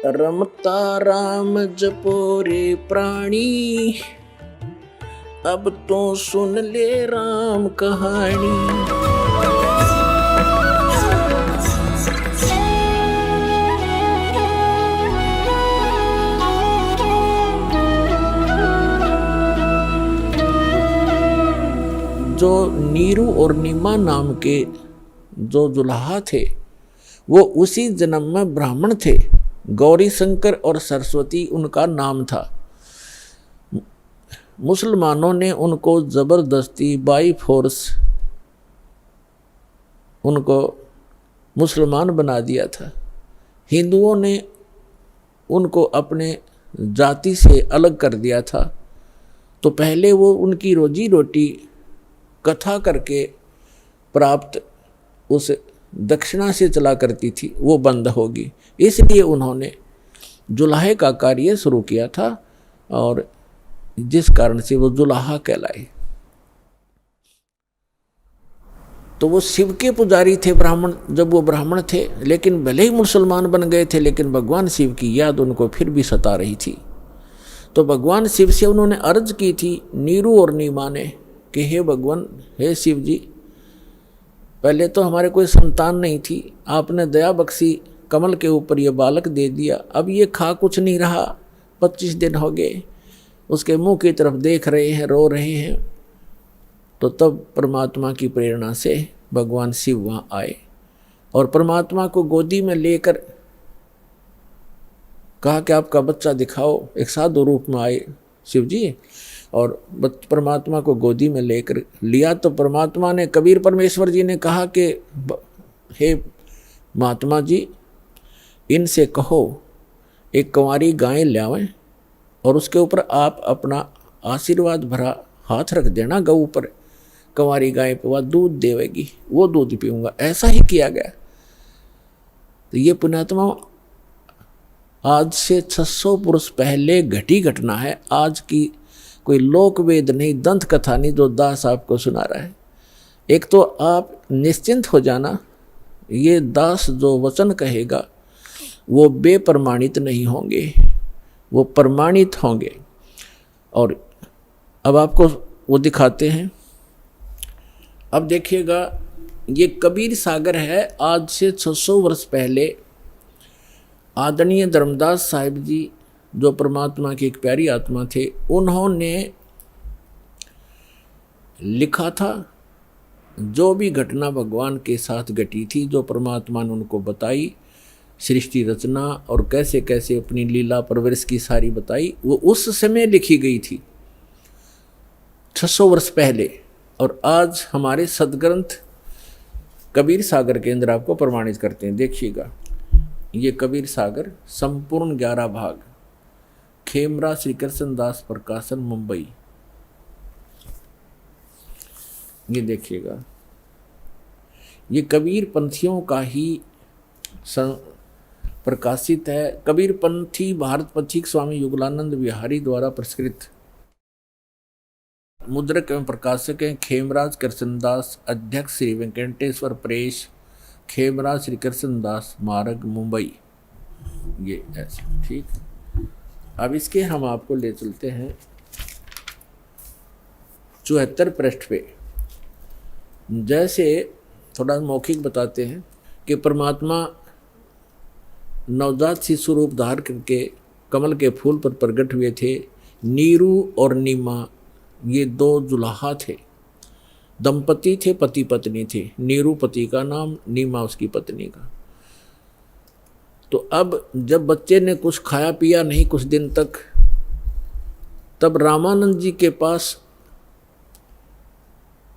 रमता राम जपो रे प्राणी, अब तो सुन ले राम कहानी। जो नीरू और नीमा नाम के जो दुल्हा थे वो उसी जन्म में ब्राह्मण थे। गौरी शंकर और सरस्वती उनका नाम था। मुसलमानों ने उनको ज़बरदस्ती बाई फोर्स उनको मुसलमान बना दिया था। हिंदुओं ने उनको अपने जाति से अलग कर दिया था। तो पहले वो उनकी रोजी रोटी कथा करके प्राप्त उस दक्षिणा से चला करती थी, वो बंद होगी। इसलिए उन्होंने जुलाहे का कार्य शुरू किया था और जिस कारण से वो जुलाहा कहलाए। तो वो शिव के पुजारी थे ब्राह्मण, जब वो ब्राह्मण थे, लेकिन भले ही मुसलमान बन गए थे लेकिन भगवान शिव की याद उनको फिर भी सता रही थी। तो भगवान शिव से उन्होंने अर्ज की थी नीरू और नीमा ने कि हे भगवान, हे शिव जी, पहले तो हमारे कोई संतान नहीं थी, आपने दया बख्शी, कमल के ऊपर ये बालक दे दिया, अब ये खा कुछ नहीं रहा, 25 दिन हो गए, उसके मुंह की तरफ देख रहे हैं, रो रहे हैं। तो तब परमात्मा की प्रेरणा से भगवान शिव वहाँ आए और परमात्मा को गोदी में लेकर कहा कि आपका बच्चा दिखाओ। एक साधु रूप में आए शिव जी और परमात्मा को गोदी में लेकर लिया। तो परमात्मा ने, कबीर परमेश्वर जी ने कहा कि हे महात्मा जी, इनसे कहो एक कंवारी गाय लावें और उसके ऊपर आप अपना आशीर्वाद भरा हाथ रख देना गऊ पर। कंवारी गाय पे वह दूध देवेगी, वो दूध पीऊँगा। ऐसा ही किया गया। तो ये पुण्यात्मा आज से 600 पुरुष पहले घटी घटना है। आज की कोई लोक वेद नहीं, दंत कथा नहीं जो दास आपको सुना रहा है। एक तो आप निश्चिंत हो जाना, ये दास जो वचन कहेगा वो बेप्रमाणित नहीं होंगे, वो प्रमाणित होंगे। और अब आपको वो दिखाते हैं। अब देखिएगा, ये कबीर सागर है। आज से 600 वर्ष पहले आदरणीय धर्मदास साहिब जी, जो परमात्मा की एक प्यारी आत्मा थे, उन्होंने लिखा था जो भी घटना भगवान के साथ घटी थी, जो परमात्मा ने उनको बताई, सृष्टि रचना और कैसे कैसे अपनी लीला परवरिश की सारी बताई, वो उस समय लिखी गई थी 600 वर्ष पहले। और आज हमारे सदग्रंथ कबीर सागर के अंदर आपको प्रमाणित करते हैं। देखिएगा, ये कबीर सागर संपूर्ण 11 भाग, खेमरा श्री कृष्ण दास प्रकाशन, मुंबई। ये देखिएगा, ये कबीर पंथियों का ही प्रकाशित है। कबीर पंथी भारत पथिक स्वामी युगलानंद विहारी द्वारा प्रस्कृत। मुद्रक एवं प्रकाशक हैं खेमराज कृष्णदास, अध्यक्ष श्री वेंकटेश्वर प्रेस, खेमराज श्री कृष्णदास मार्ग, मुंबई। ये ऐसे ठीक। अब इसके हम आपको ले चलते हैं 74 पृष्ठ पे। जैसे थोड़ा मौखिक बताते हैं कि परमात्मा नवजात शिशु रूप धार करके कमल के फूल पर प्रकट हुए थे। नीरू और नीमा ये 2 जुलाहा थे, दंपति थे, पति पत्नी थे। नीरू पति का नाम, नीमा उसकी पत्नी का। तो अब जब बच्चे ने कुछ खाया पिया नहीं कुछ दिन तक, तब रामानंद जी के पास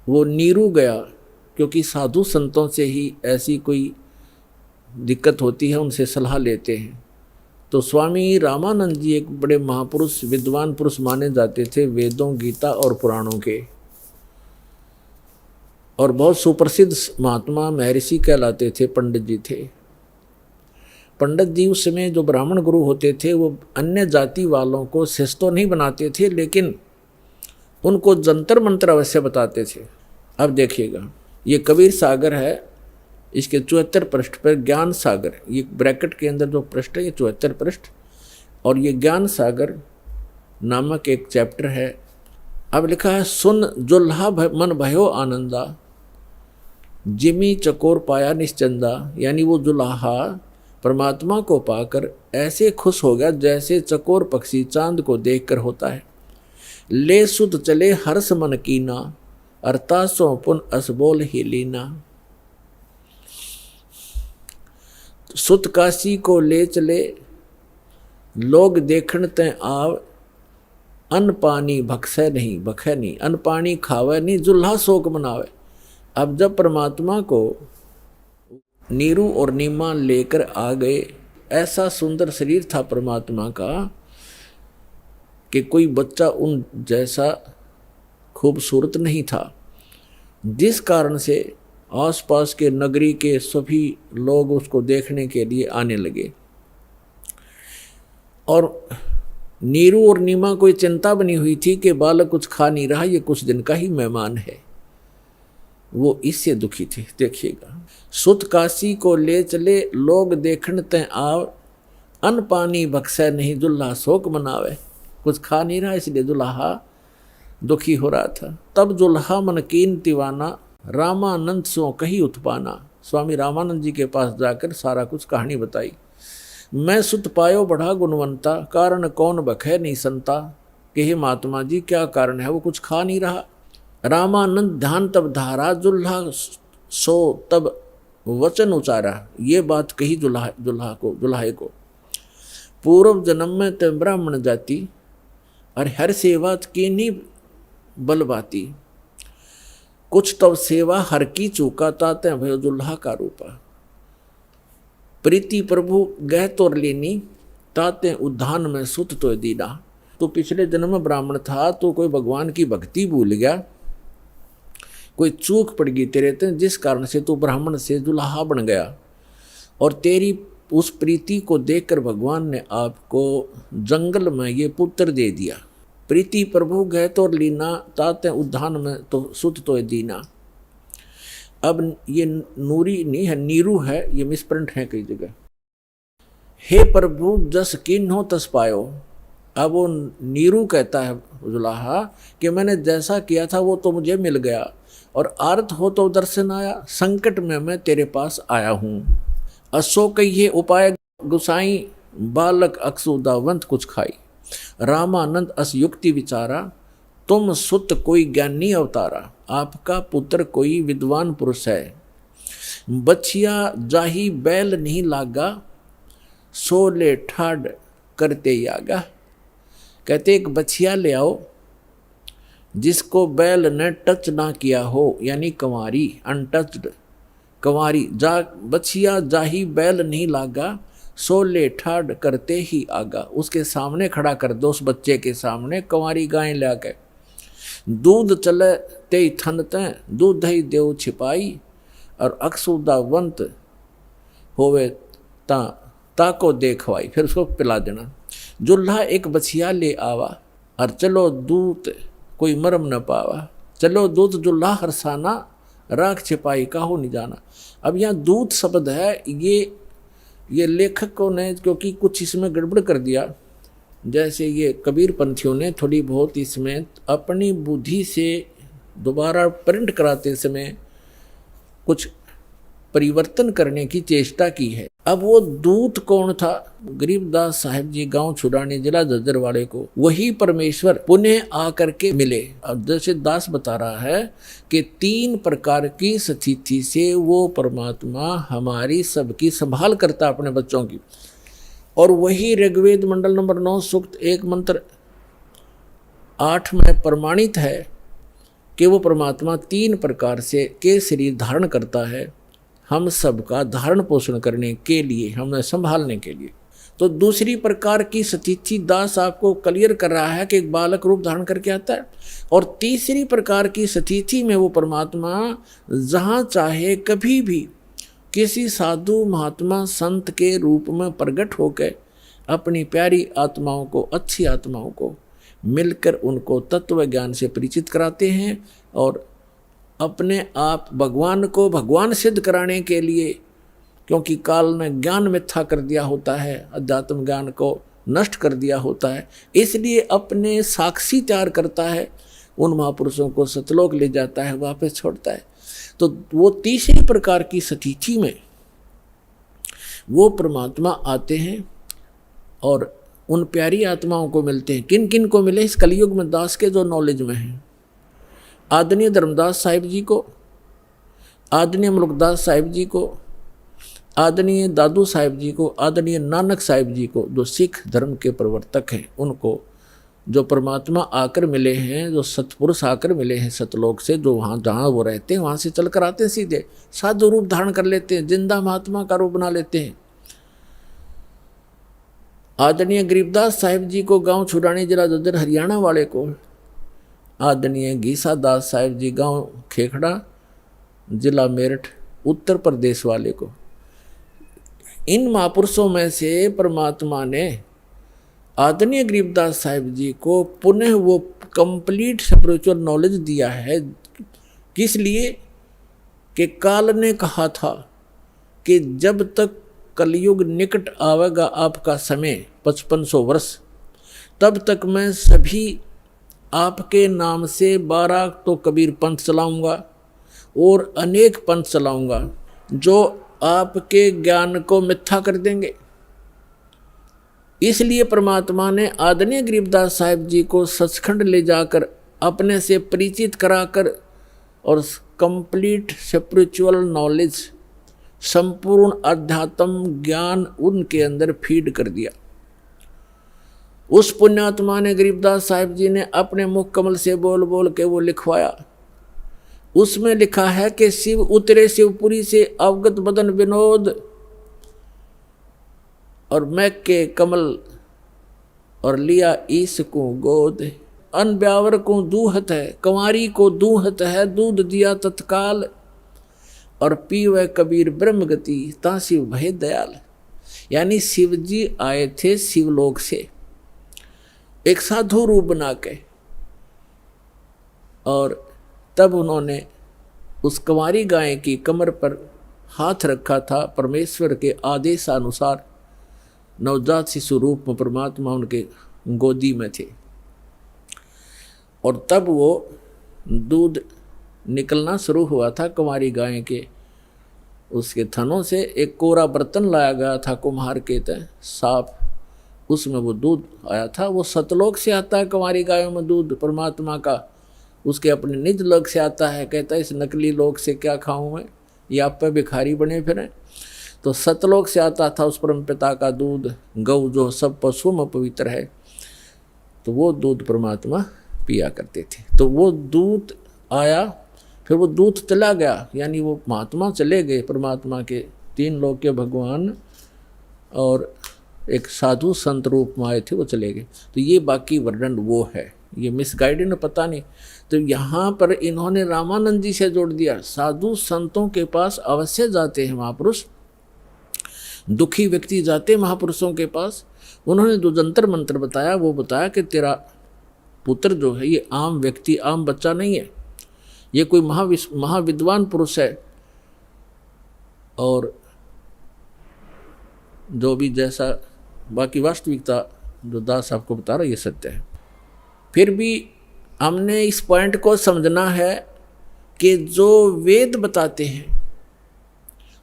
वो नीरू गया, क्योंकि साधु संतों से ही ऐसी कोई दिक्कत होती है, उनसे सलाह लेते हैं। तो स्वामी रामानंद जी एक बड़े महापुरुष, विद्वान पुरुष माने जाते थे, वेदों, गीता और पुराणों के, और बहुत सुप्रसिद्ध महात्मा महर्षि कहलाते थे, पंडित जी थे। पंडित जी उस समय जो ब्राह्मण गुरु होते थे वो अन्य जाति वालों को शिष्य तो नहीं बनाते थे, लेकिन उनको जंतर मंत्र अवश्य बताते थे। अब देखिएगा, ये कबीर सागर है इसके 74 पृष्ठ पर ज्ञान सागर, ये ब्रैकेट के अंदर जो पृष्ठ है ये 74 पृष्ठ, और ये ज्ञान सागर नामक एक चैप्टर है। अब लिखा है, सुन जुल्हा मन भयो आनंदा, जिमी चकोर पाया निश्चंदा। यानी वो जुल्हा परमात्मा को पाकर ऐसे खुश हो गया जैसे चकोर पक्षी चांद को देखकर होता है। ले सुत चले हर्ष मन कीना, अरतासों पुन असबोल ही लीना। सुत काशी को ले चले, लोग देखण ते आव, अन्न पानी भक्षय नहीं, भखे नहीं, अन्न पानी खावे नहीं, जुल्हा शोक मनावे। अब जब परमात्मा को नीरू और नीमा लेकर आ गए, ऐसा सुंदर शरीर था परमात्मा का कि कोई बच्चा उन जैसा खूबसूरत नहीं था, जिस कारण से आसपास के नगरी के सभी लोग उसको देखने के लिए आने लगे। और नीरू और नीमा को चिंता बनी हुई थी कि बालक कुछ खा नहीं रहा, ये कुछ दिन का ही मेहमान है, वो इससे दुखी थे। देखिएगा, सुत काशी को ले चले, लोग देखण ते आव, अन्न पानी बख्शे नहीं, जुल्हा शोक मनावे। कुछ खा नहीं रहा इसलिए जुल्हा दुखी हो रहा था। तब जुल्हा मन कीन तिवाना, रामानंद सो कही उत्पाना। स्वामी रामानंद जी के पास जाकर सारा कुछ कहानी बताई। मैं सुत पायो बढ़ा गुणवंता, कारण कौन बखे नहीं संता। कि हे महात्मा जी, क्या कारण है, वो कुछ खा नहीं रहा। रामानंद ध्यान तब धारा, जुल्हा सो तब वचन उचारा। ये बात कही जुल्हाए को। पूर्व जन्म में ते ब्राह्मण जाति, और हर सेवा की नहीं बलबाती। कुछ तब सेवा हर की चूका, ताते भयो जुल्हा का रूपा। प्रीति प्रभु गह तोर लेनी, ताते उद्धान में सुत तो दीना। तो पिछले जन्म में ब्राह्मण था, तो कोई भगवान की भक्ति भूल गया, कोई चूक पड़ गई तेरे ते, जिस कारण से तू ब्राह्मण से जुल्हा बन गया। और तेरी उस प्रीति को देखकर भगवान ने आपको जंगल में ये पुत्र दे दिया। प्रीति प्रभु गए तो लीना, ताते उद्धान में तो सुत तो दीना। अब ये नूरी नहीं है, नीरू है, ये मिसप्रिंट है कई जगह। हे प्रभु जस किन्हो तस पायो। अब वो नीरू कहता है जुल्हा कि मैंने जैसा किया था वो तो मुझे मिल गया, और आर्त हो तो दर्शन आया, संकट में मैं तेरे पास आया हूँ। असो कहिए उपाय गुसाई, बालक अक्सुदावंत कुछ खाई। रामानंद अस युक्ति विचारा, तुम सुत कोई ज्ञानी अवतारा। आपका पुत्र कोई विद्वान पुरुष है। बछिया जाही बैल नहीं लागा, सोले ठाड करते यागा। कहते एक बछिया ले आओ जिसको बैल ने टच ना किया हो, यानी कंवारी, अनटच्ड कंवारी। बछिया जाही बैल नहीं लागा, सोले ठाड करते ही आगा। उसके सामने खड़ा कर दो, उस बच्चे के सामने कंवारी गाय ला के। दूध चले ते थन ते, दूध ही देव छिपाई। और अक्सुदावंत होवे ताको देखवाई, फिर उसको पिला देना। जुल्हा एक बछिया ले आवा, और चलो दूत कोई मरम न पावा। चलो दूत जुल्हा हरसाना, राख छिपाई काहो नहीं जाना। अब यहाँ दूत शब्द है, ये लेखकों ने क्योंकि कुछ इसमें गड़बड़ कर दिया, जैसे ये कबीर पंथियों ने थोड़ी बहुत इसमें अपनी बुद्धि से दोबारा प्रिंट कराते समय कुछ परिवर्तन करने की चेष्टा की है। अब वो दूत कौन था? गरीबदास साहिब जी गांव छुड़ाने जिला झज्जरवाड़े को वही परमेश्वर पुनः आकर के मिले। अब जैसे दास बता रहा है कि 3 प्रकार की स्थिति से वो परमात्मा हमारी सबकी संभाल करता अपने बच्चों की। और वही ऋग्वेद मंडल नंबर 9 सूक्त 1 मंत्र 8 में प्रमाणित है कि वो परमात्मा 3 प्रकार से के शरीर धारण करता है, हम सबका धारण पोषण करने के लिए, हमें संभालने के लिए। तो दूसरी प्रकार की स्थिति दास आपको क्लियर कर रहा है कि एक बालक रूप धारण करके आता है। और तीसरी प्रकार की स्थिति में वो परमात्मा जहाँ चाहे कभी भी किसी साधु महात्मा संत के रूप में प्रकट होकर अपनी प्यारी आत्माओं को, अच्छी आत्माओं को मिलकर उनको तत्व ज्ञान से परिचित कराते हैं और अपने आप भगवान को भगवान सिद्ध कराने के लिए, क्योंकि काल ने ज्ञान मिथ्या कर दिया होता है, अध्यात्म ज्ञान को नष्ट कर दिया होता है, इसलिए अपने साक्षी तैयार करता है, उन महापुरुषों को सतलोक ले जाता है, वापस छोड़ता है। तो वो तीसरी प्रकार की स्थिति में वो परमात्मा आते हैं और उन प्यारी आत्माओं को मिलते हैं। किन किन को मिले? इस कलयुग में दास के जो नॉलेज में हैं, आदरणीय धर्मदास साहिब जी को, आदरणीय मुल्कदास साहिब जी को, आदरणीय दादू साहिब जी को, आदरणीय नानक साहिब जी को, जो सिख धर्म के प्रवर्तक हैं, उनको जो परमात्मा आकर मिले हैं, जो सतपुरुष आकर मिले हैं सतलोक से, जो वहाँ जहाँ वो रहते हैं वहाँ से चल कर आते हैं, सीधे साधु रूप धारण कर लेते हैं, जिंदा महात्मा का रूप बना लेते हैं। आदरणीय गरीबदास साहिब जी को गांव छुड़ानी जिला ददर हरियाणा वाले को, आदरणीय गीसा दास साहिब जी गांव खेखड़ा जिला मेरठ उत्तर प्रदेश वाले को, इन महापुरुषों में से परमात्मा ने आदरणीय गरीबदास साहिब जी को पुनः वो कंप्लीट स्पिरिचुअल नॉलेज दिया है। किस लिए? कि काल ने कहा था कि जब तक कलयुग निकट आवेगा आपका समय 5500 वर्ष, तब तक मैं सभी आपके नाम से 12 तो कबीर पंथ चलाऊंगा और अनेक पंथ चलाऊंगा जो आपके ज्ञान को मिथ्या कर देंगे। इसलिए परमात्मा ने आदरणीय गरीबदास साहिब जी को सचखंड ले जाकर अपने से परिचित कराकर और कंप्लीट स्पिरिचुअल नॉलेज, संपूर्ण अध्यात्म ज्ञान उनके अंदर फीड कर दिया। उस पुण्यात्मा ने गरीबदास साहिब जी ने अपने मुख कमल से बोल बोल के वो लिखवाया। उसमें लिखा है कि शिव उतरे शिवपुरी से अवगत बदन विनोद, और मैं के कमल और लिया ईस को गोद, अन ब्यावर को दूहत है, कंवारी को दूहत है, दूध दिया तत्काल, और पीवे कबीर ब्रह्म गति ता शिव भय दयाल। यानी शिव जी आए थे शिवलोक से एक साधु रूप बना के, और तब उन्होंने उस कंवारी गाय की कमर पर हाथ रखा था। परमेश्वर के आदेशानुसार नवजात शिशु रूप में परमात्मा उनके गोदी में थे, और तब वो दूध निकलना शुरू हुआ था कंवारी गाय के उसके थनों से। एक कोरा बर्तन लाया गया था कुम्हार के तय साफ, उसमें वो दूध आया था। वो सतलोक से आता है कंवारी गायों में दूध परमात्मा का, उसके अपने निज लोक से आता है। कहता है इस नकली लोक से क्या खाऊं मैं, ये आप पे भिखारी बने फिरें। तो सतलोक से आता था उस परम पिता का दूध, गौ जो सब पशुओं में पवित्र है, तो वो दूध परमात्मा पिया करते थे। तो वो दूध आया, फिर वो दूध चला गया, यानी वो महात्मा चले गए परमात्मा के, 3 लोक के भगवान और एक साधु संत रूप में आए थे, वो चले गए। तो ये बाकी वर्णन वो है, ये मिसगाइडेड पता नहीं। तो यहाँ पर इन्होंने रामानंद जी से जोड़ दिया। साधु संतों के पास अवश्य जाते हैं महापुरुष, दुखी व्यक्ति जाते महापुरुषों के पास। उन्होंने जो जंतर मंत्र बताया वो बताया कि तेरा पुत्र जो है ये आम व्यक्ति, आम बच्चा नहीं है, ये कोई महाविद्वान पुरुष है, और जो भी जैसा बाकी वास्तविकता जो दास आपको बता रहा है ये सत्य है। फिर भी हमने इस पॉइंट को समझना है कि जो वेद बताते हैं,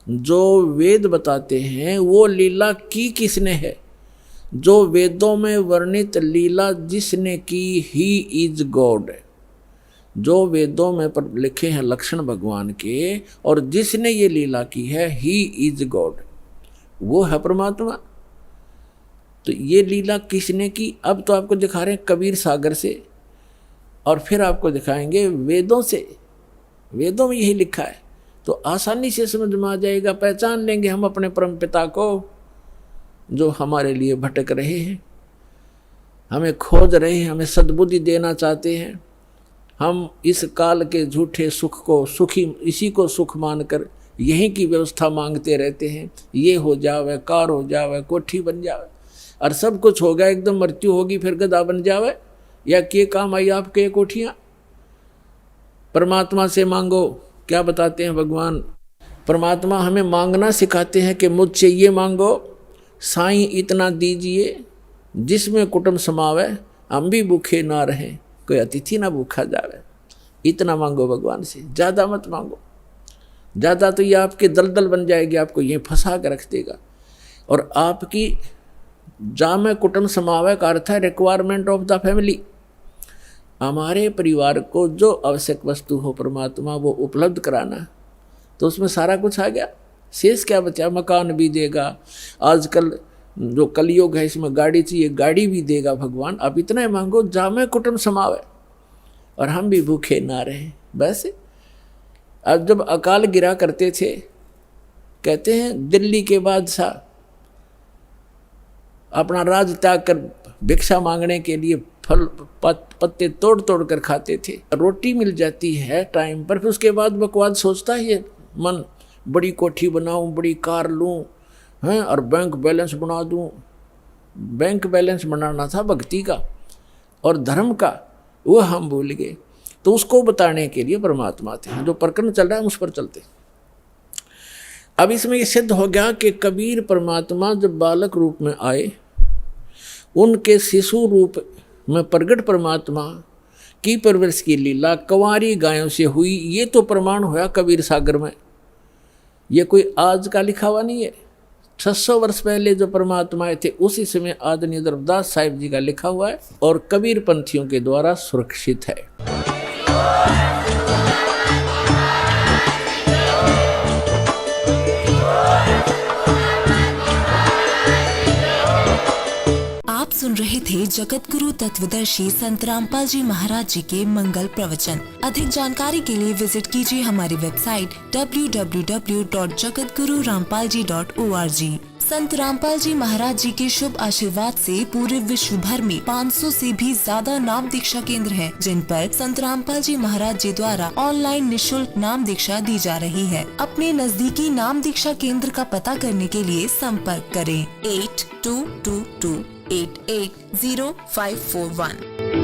जो वेद बताते हैं वो लीला की किसने है? जो वेदों में वर्णित लीला जिसने की ही इज गॉड। जो वेदों में पर लिखे हैं लक्षण भगवान के और जिसने ये लीला की है ही इज गॉड, वो है परमात्मा। तो ये लीला किसने की? अब तो आपको दिखा रहे हैं कबीर सागर से, और फिर आपको दिखाएंगे वेदों से। वेदों में यही लिखा है, तो आसानी से समझ में आ जाएगा, पहचान लेंगे हम अपने परम पिता को जो हमारे लिए भटक रहे हैं, हमें खोज रहे हैं, हमें सद्बुद्धि देना चाहते हैं। हम इस काल के झूठे सुख को सुखी, इसी को सुख मानकर यहीं की व्यवस्था मांगते रहते हैं। ये हो जावे, कार हो जावे, कोठी बन जावे, और सब कुछ होगा, एकदम मृत्यु होगी फिर गधा बन जावे, या के काम आई आपके कोठियाँ। परमात्मा से मांगो, क्या बताते हैं भगवान? परमात्मा हमें मांगना सिखाते हैं कि मुझसे ये मांगो, साईं इतना दीजिए जिसमें कुटुंब समावे, हम भी भूखे ना रहें, कोई अतिथि ना भूखा जावे। इतना मांगो भगवान से, ज़्यादा मत मांगो। ज़्यादा तो ये आपके दलदल बन जाएगी, आपको ये फंसा कर रख देगा। और आपकी जामे कुटुंब समावे का अर्थ है रिक्वायरमेंट ऑफ द फैमिली। हमारे परिवार को जो आवश्यक वस्तु हो परमात्मा वो उपलब्ध कराना, तो उसमें सारा कुछ आ गया। शेष क्या बचा? मकान भी देगा, आजकल जो कलयुग है इसमें गाड़ी चाहिए, गाड़ी भी देगा भगवान। अब इतना ही मांगो जामे कुटुंब समावे और हम भी भूखे ना रहें। बस अब जब अकाल गिरा करते थे, कहते हैं दिल्ली के बादशाह अपना राज त्याग कर भिक्षा मांगने के लिए फल पत्ते तोड़ तोड़ कर खाते थे। रोटी मिल जाती है टाइम पर, फिर उसके बाद बकवाद सोचता है ये मन, बड़ी कोठी बनाऊं, बड़ी कार लूं, हैं, और बैंक बैलेंस बना दूं। बैंक बैलेंस बनाना था भक्ति का और धर्म का, वो हम भूल गए। तो उसको बताने के लिए परमात्मा थे। जो प्रकरण चल रहा है उस पर चलते। अब इसमें ये सिद्ध हो गया कि कबीर परमात्मा जब बालक रूप में आए, उनके शिशु रूप में प्रगट परमात्मा की परवरिश की लीला कंवारी गायों से हुई। ये तो प्रमाण होया कबीर सागर में। ये कोई आज का लिखा हुआ नहीं है। 600 वर्ष पहले जो परमात्मा आए थे उसी समय आदरणीय धर्मदास साहिब जी का लिखा हुआ है और कबीर पंथियों के द्वारा सुरक्षित है। आप सुन रहे थे जगत गुरु तत्वदर्शी संत रामपाल जी महाराज जी के मंगल प्रवचन। अधिक जानकारी के लिए विजिट कीजिए हमारी वेबसाइट www.jagatgururampalji.org। संत रामपाल जी महाराज जी के शुभ आशीर्वाद से पूरे विश्व भर में 500 से भी ज्यादा नाम दीक्षा केंद्र हैं, जिन पर संत रामपाल जी महाराज जी द्वारा ऑनलाइन निशुल्क नाम दीक्षा दी जा रही है। अपने नजदीकी नाम दीक्षा केंद्र का पता करने के लिए संपर्क करें 8222880541।